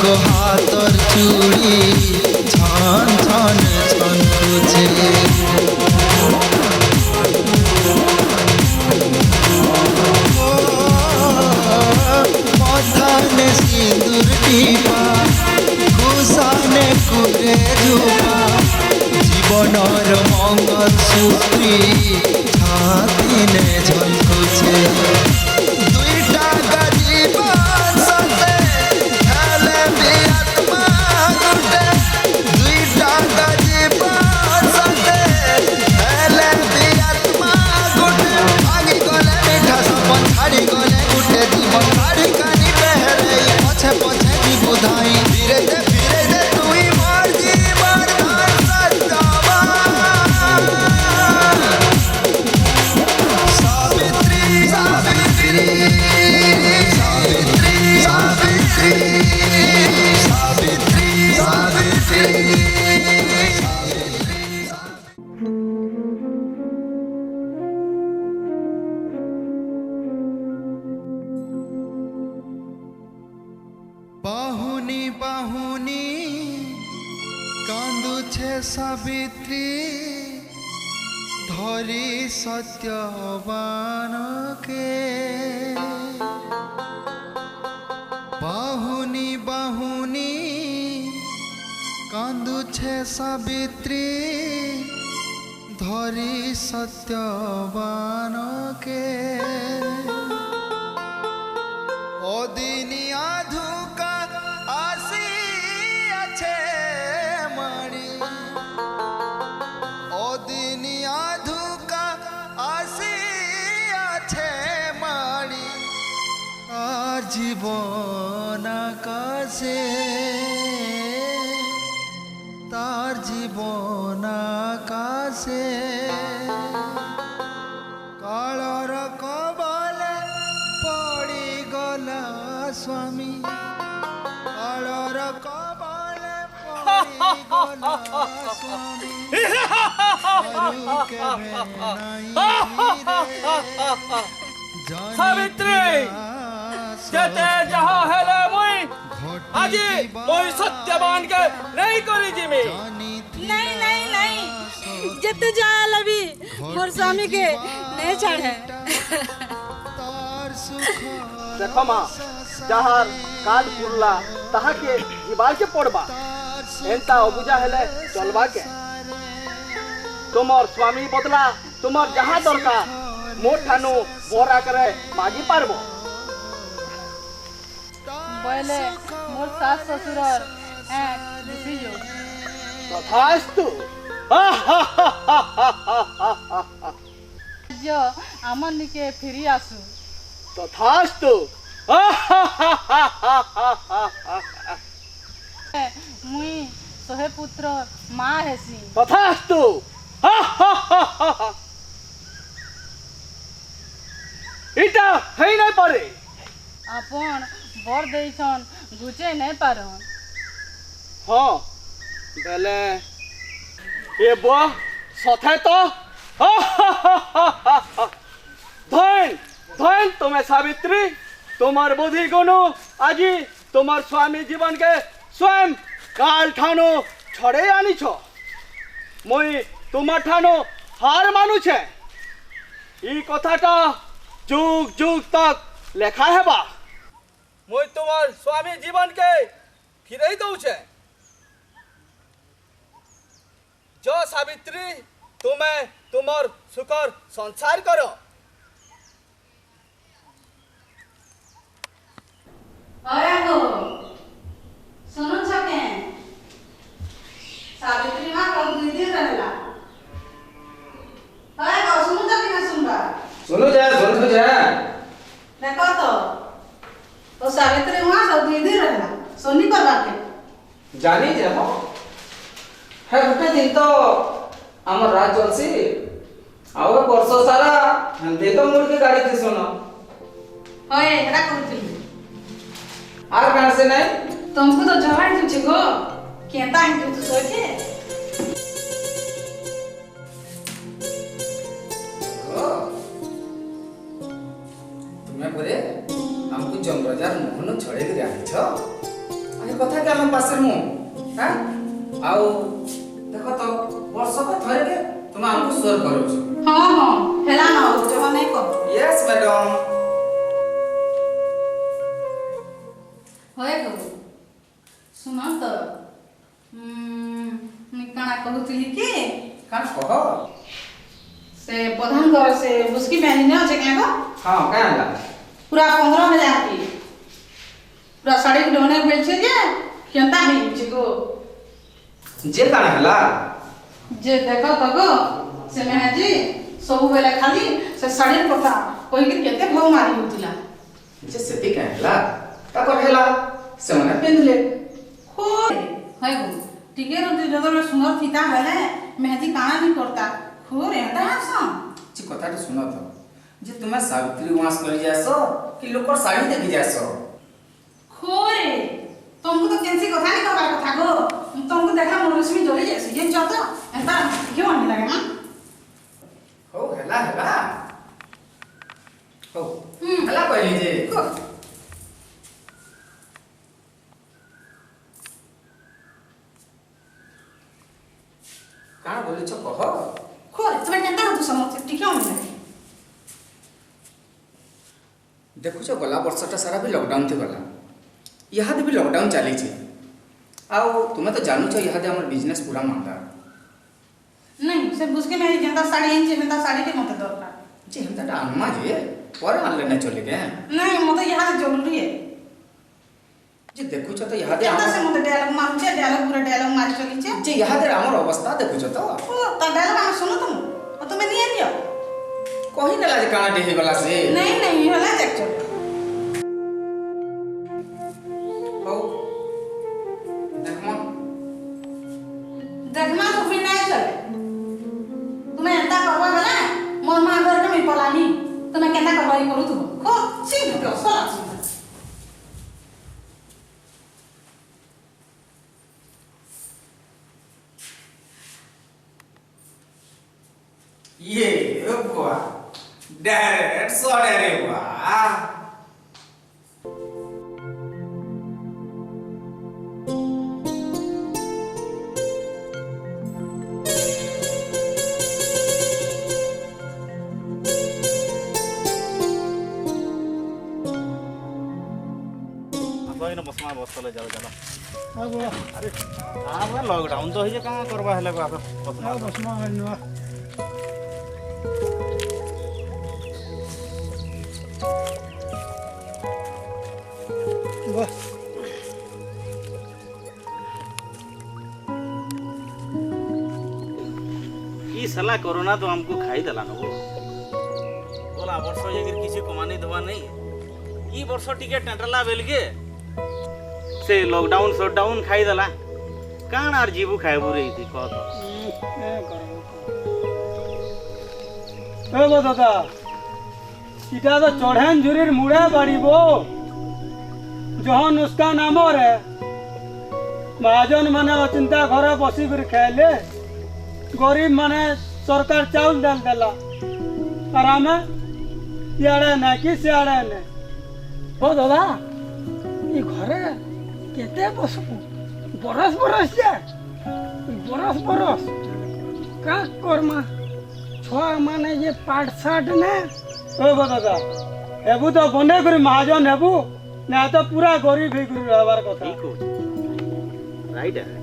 को हाथर चूड़ी छन छन छन कुछे मथाने सिंदूर टीपा कुसाने कुरे झुपा जीवनर मंगल सूत्री छातीने झलकुछे बाहुनी बाहुनी कांदुछे सावित्री धरी सत्यवान के बाहुनी बाहुनी कांदुछे सावित्री धरी सत्यवान के ओदिनी आधुका आसी अच्छे मणि ओदिनी आधुका आसी अच्छे मणि जीवन आकाशे तार जीवन आकाशे कालर कबले पड़ी गला स्वामी कालर कबले पड़ी गला स्वामी सावित्री जते जहाँ हेले मुई आजी कोई सत्यवान के नहीं करी जिमी नहीं नहीं नहीं जते जहाँ लबी मोर स्वामी के नहीं चढ़े देखो माँ जहाँ काल पुरला तहा के जीवाल के पड़बा एंता अबुझा हेले चलबा के तुमर स्वामी बदला तुमर जहाँ दरकार मोर ठानु बोरा करे मागी पारबो बोले मोर सास ससुरर हैं दिसी जो तथास्तु जो अमन निके फिरी आसु तथास्तु मुई सोहे पुत्र माँ हेसी तथास्तु इटा है नहीं पारे अपन बर देइछन घुचे नहीं पारन हाँ बेले ये बो सथे तो धन धन तुम्हें सावित्री तुम्हार बुद्धि गुण आज तुम्हार स्वामी जीवन के स्वयं काल ठानो छड़े आनी छो मुई तुम्हार ठानो हार मानु छे ई कथाटा जुग जुग तक लेखा है बा मुई तुम्हार स्वामी जीवन के फिरई दऊ छे जो सावित्री तुम्हें तुम्हार सुकर संसार करो अरे गो सुनो छके सावित्री मां कब दीदी रहला अरे गो सुनो छके ना सुनबा सुनो जा देखो तो सावित्री मां सब दीदी रहला सोनी करवा के जानी जे हो है गुटे दिन तो हमर राज चलसी और वर्ष सारा दे तो मुड़ के गाड़ी थी सुनो होए हेरा कहूଥିଲି আর কার से नहीं तुमको तो जवान तुझे गो केता है तू सोचे तुम्हें बोले हमको जमराजार मोहन छड़े के आनी छ अरे कथा के हम पास मु हां आओ देखो तो वर्ष का थरे के तुम हमको स्वर करो छ हां हां हेला ना हो जो नहीं को यस मैडम होए गो सुनो तो निकाना कहूଥିଲି कि कान कह से प्रधान घर से उसकी बहनी ने আছে কেন हां का आला पूरा 15000 की पूरा साड़ी के डोने बेचे जे केता है जे गो जे कान हला जे देखो तो गो से मेहजी सब बेला खाली से साड़ी कथा कोई के केते भाव मारी होतिला जे सेती का हला ता कर हला से मने पिनले हो हाय गो टिके रंती जगर सुंदर थीता हले मेहजी काना नहीं करता खोर एटा हसन जी कथा सुनो तो जे तुम्हें सावित्री वास कर जासो कि लोकर साड़ी देखि जासो खोरे तुमको तो कैंसी कथा नहीं कहबार कथा गो तुमको देखा मोर रश्मि जली जैसे ये चलता एता क्यों नहीं लगे ना हो हला हो हला कहली जे काना बोली छ कह खोरे तुम्हें केता हो तू समझ टिके नहीं लगे देखुछ गला वर्षटा सारा भी लॉकडाउन थी गला यहाँ भी लॉकडाउन चली छे आओ तुम्हें तो जानू छ यहाँ हमर बिजनेस पूरा मांदा नहीं से बुझके मेरी जनता साड़ी इंच जनता साड़ी के मत दरकार जे हम ता अनमा जे पर आनले न चले गए नहीं मत यहाँ जरूरी है जे देखुछ तो यहाँ जनता से मत डायलॉग मारू छे डायलॉग पूरा डायलॉग मारी चली छे जे यहाँ हमर अवस्था देखुछ तो ओ ता डायलॉग हम सुनो तुम और तुम्हें नहीं दियो कहि नला जे काना देहि गला से नहीं होला देख चल हो देखमा देखमा तो फिर नहीं चले तुम्हें एंता करवा गला मोर मां घर के मैं पलानी तुम्हें केना करवाई करू तुम खो सिंह के सोला ये बुआ डायरेक्ट सोडे रे बुआ बसमा बसले जाओ चला अब अरे हाँ लॉकडाउन तो है कहाँ करवा है लगा बसमा बसमा हनवा बस ई साला कोरोना तो हमको खाई देला न बोला वर्ष ये किसी कमानी दवा नहीं ई वर्ष टिके टेंटरला बेलगे से लॉकडाउन शटडाउन खाई देला कान आर जीवु खाइबु रे थी कह तो ए गो दादा इटा तो चढ़ेन झुरीर मुड़े बाड़ीबो जहन उसका नाम रे महाजन माने अचिंता घरे बसी कर खाइले गरीब माने सरकार चाउल दाल देला और आमे इआड़े ना कि सिआड़े ने ओ दादा ई घरे केते बसबू बरस बरस जा बरस बरस का करमा छुआ माने ये पाठ साठ ने ओ गो दादा हेबू तो बने कर महाजन हेबू ना तो पूरा गरीब ही कर रहबार कथा ठीक हो राइट है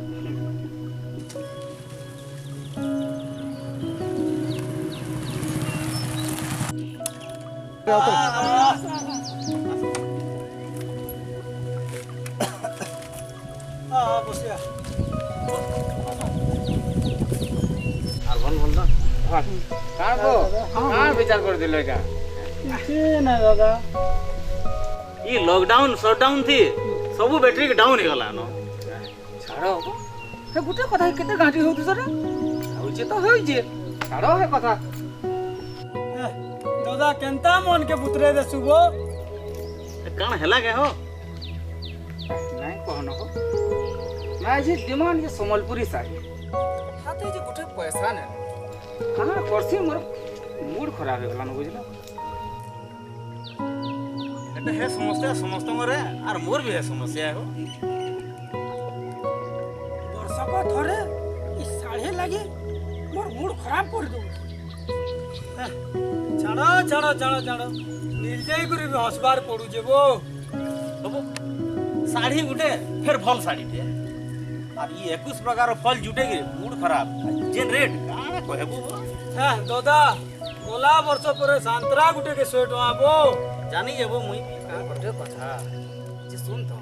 बसिया আর বল বল না का को का विचार कर दिलो का किसी ना दादा ई लॉकडाउन शटडाउन थी सब बैटरी के डाउन हो गला न छाड़ो हे गुटे कथा केते गांठी होतु सर होइचे तो होइचे छाड़ो हे कथा दादा केंता मन के पुतरे दे सुबो କାଣ ହେଲା କେ ହୋ ନାଇଁ କହନ ହୋ मैं आज डिमांड ये संबलपुरी साड़ी हाथे जे गुटे पैसा ने कहां करसी मोर मूड खराब हो गला न बुझला এটা হে সমস্যা সমস্তরে আর মোর भी है समस्या हो ବର୍ଷକ ଥରେ ଇ ଶାଢ଼ୀ ଲାଗି ମୋର ମୁଡ୍ ଖରାପ କରିଦେଉଛି ଛାଡ଼ ଛାଡ଼ ଛାଡ଼ ଛାଡ଼ ନିର୍ଯାଇ କରି ବି ହସବାର ପଡୁଛେ ବୋ बाबू साड़ी गुटे फिर भल साड़ी टे अब ये 21 प्रकार फल जुटे गे मूड खराब जेन रेट काना कहबो হ্যাঁ দাদা গলা ବର୍ଷ ପରେ ସାନ୍ତରା ଗୁଟେ କେ 100 ଟଙ୍କା ବୋ जानी जेबो मुई का गोटे कथा जे सुन तो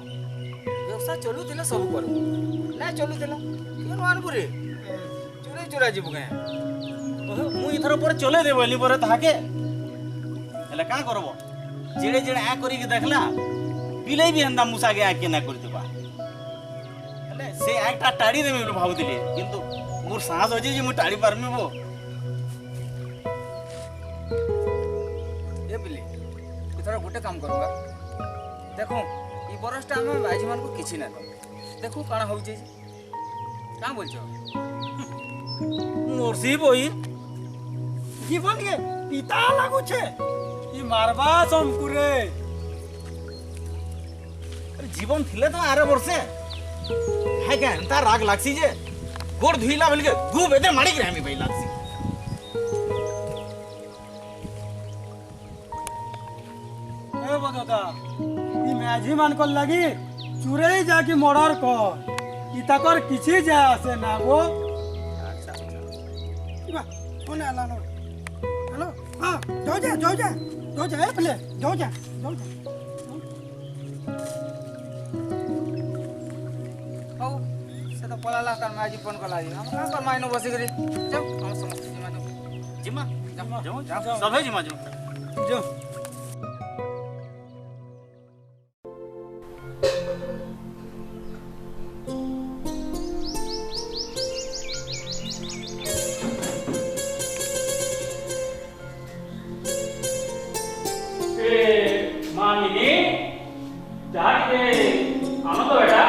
व्यवसाय चलू दिले सब करू ना चलू दिला केन मानबु रे चुरे चुरा जीबु के मुई इथर पर चले दे बोली पर ताके हले का करबो जेड़े जेड़े आ करी के देखला पिले भी हंदा मुसा के आके ना कर देबा हले से एकटा टाड़ी देबे बोली भाबुतिली किंतु मोर साहस हो जे मु टाड़ी परमी बो ए बिली इथर गोटे काम करूंगा देखो ई बरसटा हम बाजी मान को किछि ना देखो काना होई जे का बोलछो मोर सी बोई জীবন কে পিতা লাগুছে ই মারবা সমকুরে जीवन थिले तो आरे वर्षे है क्या ता राग लागसी जे गोड़ धुइला बेल के गु बेदे माड़ी के हमी भाई लागसी ए बदता इ माझी मान को लगी चुरे जाके मर्डर कर इ तकर किछि जा आसे ना वो इबा फोन आला नो हेलो हां जाओ जा ए प्ले जाओ जा हो से तो पलाला कर माजी फोन कला हम का कर माइनो बसी करी जाओ हम समस्त जिमा जिमा जाओ सब है जिमा जो जो मानिनी जाके आनंद बेटा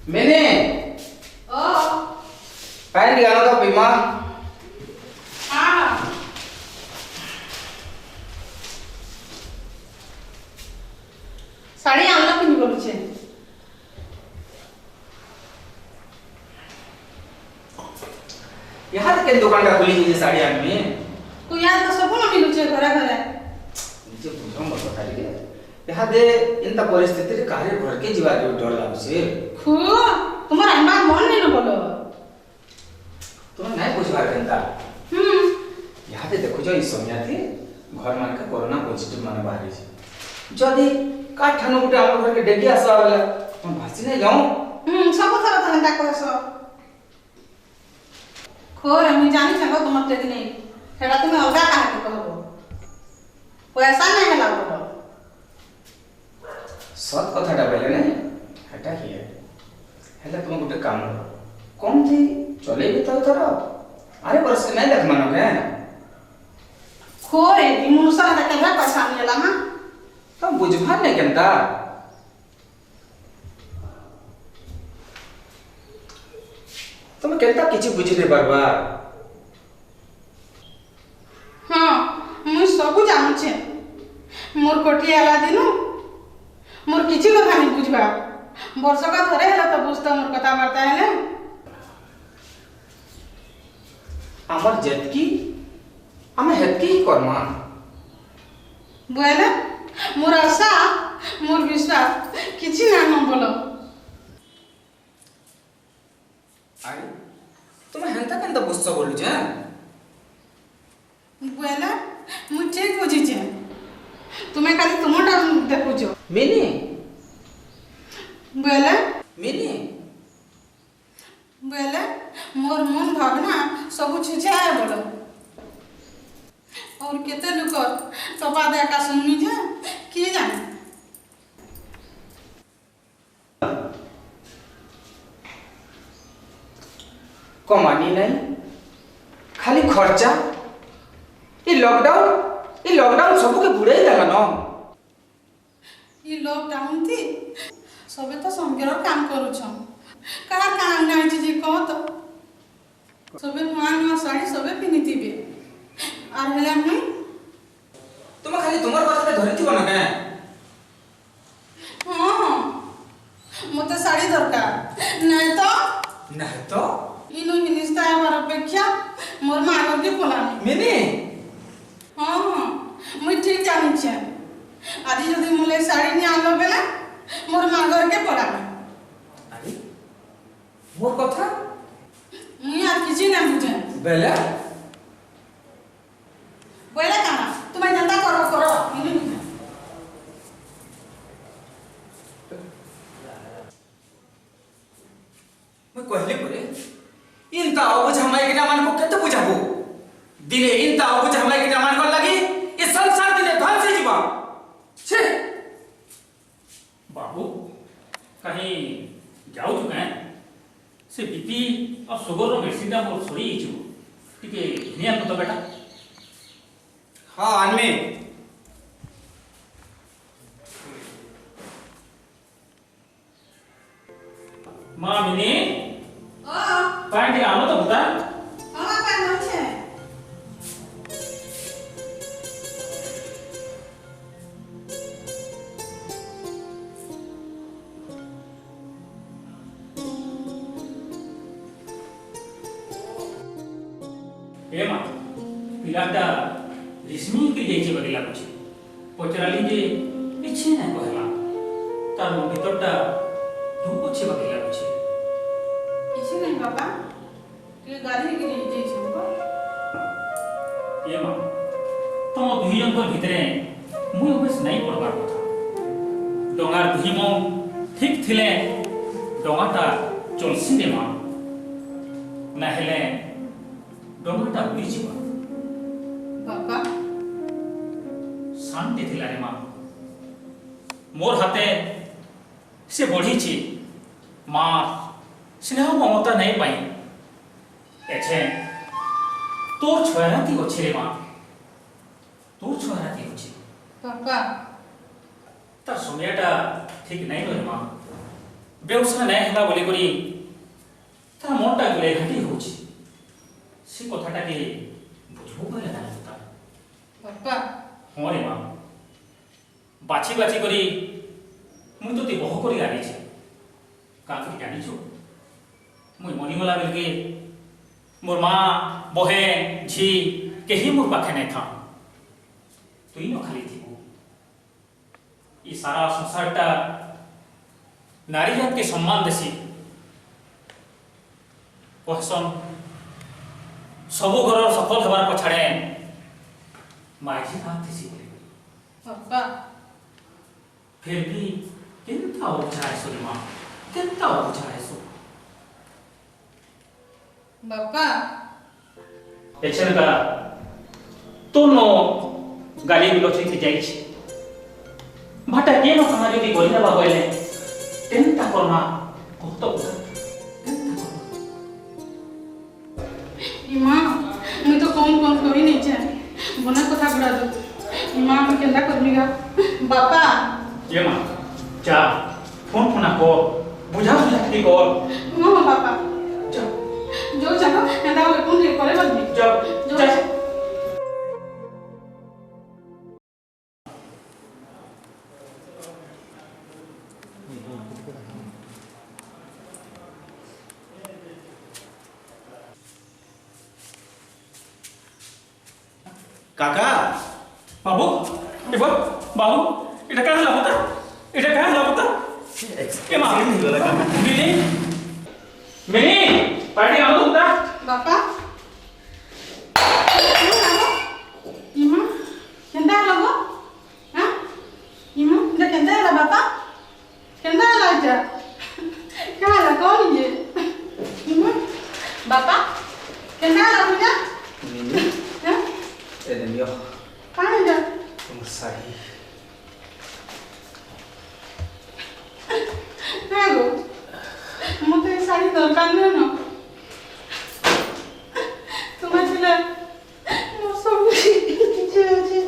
मैंने ओ पैन गया तो बीमा हां साड़ी आनला पिनि बोलु छे यहाँ के दुकान का खुली है साड़ी आदमी तू यार तो सब न मिलु छे घरे घरे नीचे बुझम बता रे यहाँ दे इंता परिस्थिति रे काहे घर के जीवा डर लागुछे खु तुम्हार हमरा मन नहीं न बोलो तुम नहीं बुझबार केनता यहाँ दे देखो जो इस समय थी घर मान के कोरोना पॉजिटिव माने बाहरी छे जदी का ठानो गुटे हमर घर के डेगी आसा वाला हम भासी नहीं जाऊं सब थरा तो हंदा कहसो खोर हम जानी छगो तुम ते नहीं हेडा तुम अलगा काहे के कहबो पैसा नहीं हला बोलो सत कथाटा बोले ने हटा ही है हेला तुम गुटे काम कम थी चले भी तो तोरा अरे बरस के नहीं देख मानो के खोरे मुनुसा दा केबरा पैसा मिलला हां तुम बुझभान नहीं केनता तुम केनता किछि बुझि दे बारबा हां मु सब जानू छे मोर कोठी आला दिनु मोर किछि कथा नहीं बुझबा वर्ष का थरे हला तो बुझता मोर कथा वार्ता है हमर जेतकी हमें हेतकी ही करमा बोले मोर आशा मोर विश्वास किछि ना न बोलो ଆରେ ତୁମେ ହେନ୍ତା କେନ୍ତା ବୁଝଛ ବୋଲୁଛେ बोले मु ठीक बुझिछे तुम्हें खाली तुमटा देखुछो ମିନି बोले ମିନି बोले मोर मन भावना सब छुछा है बोलो और केते लोग टपा दे का सुनमी जे की जाने कमानी नहीं खाली खर्चा ये लॉकडाउन सबके बुड़ाई देला न ये लॉकडाउन थी सबे तो संकेर काम करूछ कहा काम नहीं जी कह तो सबे नुआ नुआ साड़ी सबे पिनिथिबे आर हेला मुई तुम खाली तुमर कथा धरिथिबो न के हां मते साड़ी दरकार नहीं तो इनो हिनिस्ता हमार अपेक्षा मोर मागर के बोलानी मिनी हां मुई ठीक जानी छे आदि जदी मोले साड़ी नि आलो बेला मोर मागर के बोलानी अरे मोर कथा मुई आर किछि ना बुझे बेले बोले काना तुम्हें धंधा करो इनो मैं कहले परे इंता अबुझ हमाय के मान को केते बुझाबो दिने इंता अबुझ हमाय के मान को लगी ये संसार दिने ध्वंस से जीवा छे बाबू कहीं जाऊ तू कहीं से बीपी और सुगर रो मेडिसिन टा मोर सरी छु टिके निया तो बेटा हां आनमे मां मिनी ओ पानी आनो तो बता हां का नाम छे ए मां पिलाटा रिस्मी के जेचे बदला कुछ पचराली जे पिछे ना कहला तार मन भीतरटा धूप छे बदला कुछ किछि नहीं बाबा के गाड़ी के लिए जे छो ए मां तुम दुई जन भितरे मुई अबस नहीं पड़बार कथा डोंगार दुहिमो ठीक थिले डोंगाटा चलसी रे मां ना हेले डोंगाटा उड़ी जीवा बाबा शांति थिला रे मां मोर हाथे से बढ़ी छी मां स्नेह ममता नहीं पाई एछे तोर छयराती अछि रे मां तोर छयराती अछि बाबा तार समयटा ठीक नहीं रे मां व्यवसाय नहीं होला बोली करी तार मनटा गुले घाटी होछि से कथाटा के बुझबो पहले ना होता बाबा हाँ रे मां बाछी बाछी करी मुई तो ती बहु करी आनी छे का करी जानी छो मुई मनीगला बेलके मोर मां बहन झी केही मोर पाखे नहीं था तुई न खाली थी ये सारा संसारटा नारी जात के सम्मान देसी कहसन सबु घर सफल हेबार पछाड़े माझी हाथ थी बाबा फिर भी केंता ओछा है सुरी मां केंता ओछा है सु बाबा एछन का तोनो गाली बिलोची थी जाई छी भाटा केनो कहा जदी बोलना बा बोले केंता करना कहतो बुझा केंता करना इमा मैं तो कौन करी नहीं छे बना कथा बुड़ा दो इमा मैं केंदा करनीगा बाबा ये मां जा फोन फोना को बुझा बुझा को नो बाबा जा जो जानो एंदा वो कौन करे बदली जा जो जा काका बाबू देखो बाबू এটা কাজ লাগতা এটা কাজ লাগতা এ মা মিনি মিনি পার্টি আনো তোমরা ବାପା ଇମା କେନ୍ତା ହେଲା ଗୋ ହାଁ ଇମା ଏଟା କେନ୍ତା ହେଲା ବାପା କେନ୍ତା ହେଲା ଏଟା କାଁ ହେଲା କଣ ଇଏ ଇମା ବାପା କେନ୍ତା ହେଲା ବୁଝା ହାଁ ଏ ନିଅ କାଣ ଏଟା ତୁମ ଶାଢ଼ୀ ନା ଗୋ ମତେ ଏ ଶାଢ଼ୀ ଦରକାର ନୁହେଁ ନା ତୁମେ ଥିଲେ ମୋ ସବୁ କିଛି ଅଛି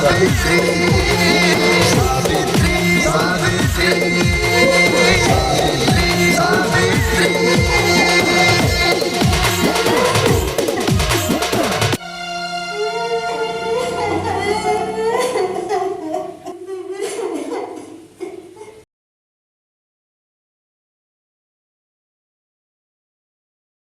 Savitri,